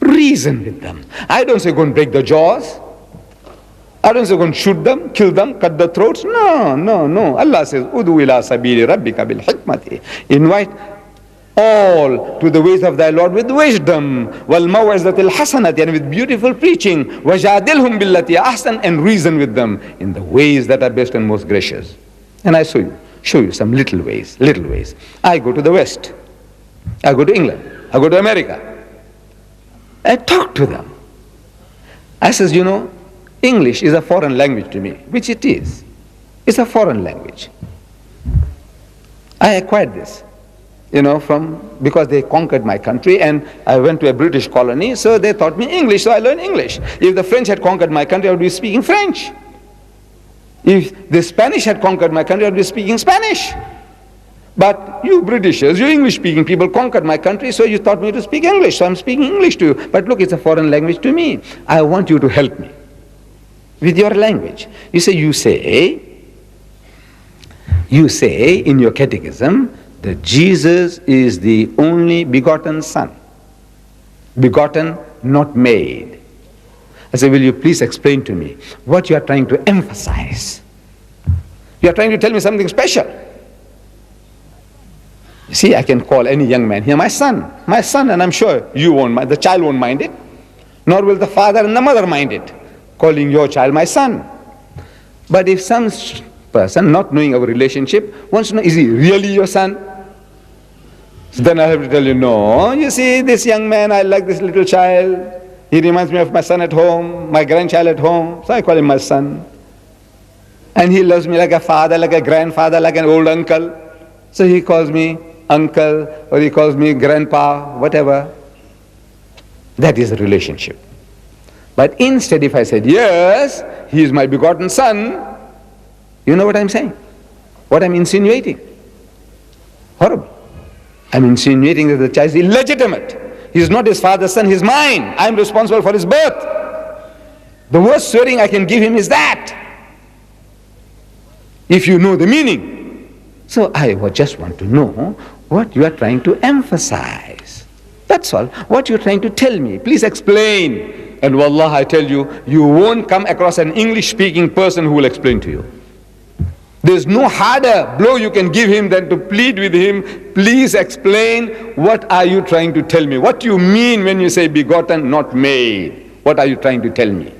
Reason with them. I don't say go and break the jaws. I don't say go and shoot them, kill them, cut the throats. No, no, no. Allah says, Udu ila sabili rabbika bil hikmati. Invite all to the ways of thy Lord with wisdom, wal maw'izatil hasanati, and with beautiful preaching, wajadilhum billati ahsan, and reason with them in the ways that are best and most gracious. And I show you some little ways. I go to the West. I go to England. I go to America. I talk to them. I says, English is a foreign language to me, which it is. It's a foreign language. I acquired this, because they conquered my country, and I went to a British colony, so they taught me English, so I learned English. If the French had conquered my country, I would be speaking French. If the Spanish had conquered my country, I would be speaking Spanish. But you Britishers, you English-speaking people conquered my country, so you taught me to speak English, so I'm speaking English to you. But look, it's a foreign language to me. I want you to help me with your language. You say in your catechism that Jesus is the only begotten Son. Begotten, not made. I say, will you please explain to me what you are trying to emphasize? You are trying to tell me something special. You see, I can call any young man here my son, and I'm sure you won't mind, the child won't mind it, nor will the father and the mother mind it, calling your child my son. But if some person, not knowing our relationship, wants to know, is he really your son? So then I have to tell you, no, you see, this young man, I like this little child. He reminds me of my son at home, my grandchild at home, so I call him my son. And he loves me like a father, like a grandfather, like an old uncle. So he calls me uncle, or he calls me grandpa, whatever. That is a relationship. But instead, if I said, yes, he is my begotten son, you know what I'm saying? What I'm insinuating? Horrible. I'm insinuating that the child is illegitimate. He is not his father's son, he is mine. I'm responsible for his birth. The worst swearing I can give him is that, if you know the meaning. So I just want to know what you are trying to emphasize. That's all. What you're trying to tell me. Please explain. And wallah, I tell you, you won't come across an English-speaking person who will explain to you. There's no harder blow you can give him than to plead with him, please explain, what are you trying to tell me? What do you mean when you say begotten, not made? What are you trying to tell me?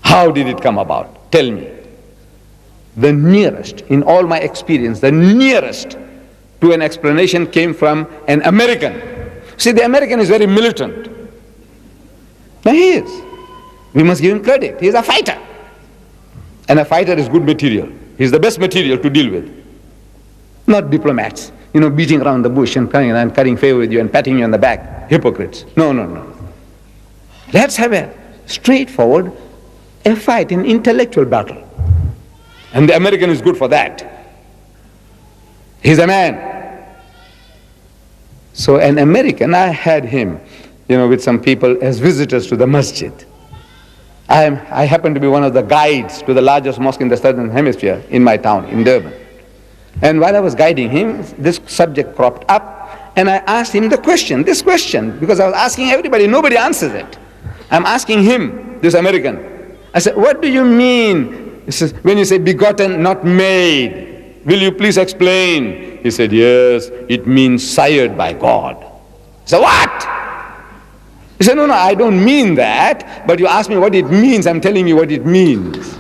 How did it come about? Tell me. The nearest, in all my experience, the nearest to an explanation came from an American. See, the American is very militant. Now he is. We must give him credit. He is a fighter. And a fighter is good material. He's the best material to deal with. Not diplomats, beating around the bush and cutting favor with you and patting you on the back. Hypocrites. No, no, no. Let's have a straightforward, a fight, an intellectual battle. And the American is good for that. He's a man. So an American, I had him, with some people as visitors to the masjid. I happen to be one of the guides to the largest mosque in the southern hemisphere in my town, in Durban. And while I was guiding him, this subject cropped up, and I asked him this question, because I was asking everybody, nobody answers it. I'm asking him, this American. I said, what do you mean? He says, when you say begotten, not made, will you please explain? He said, yes, it means sired by God. I said, what? He said, no, I don't mean that, but you asked me what it means, I'm telling you what it means.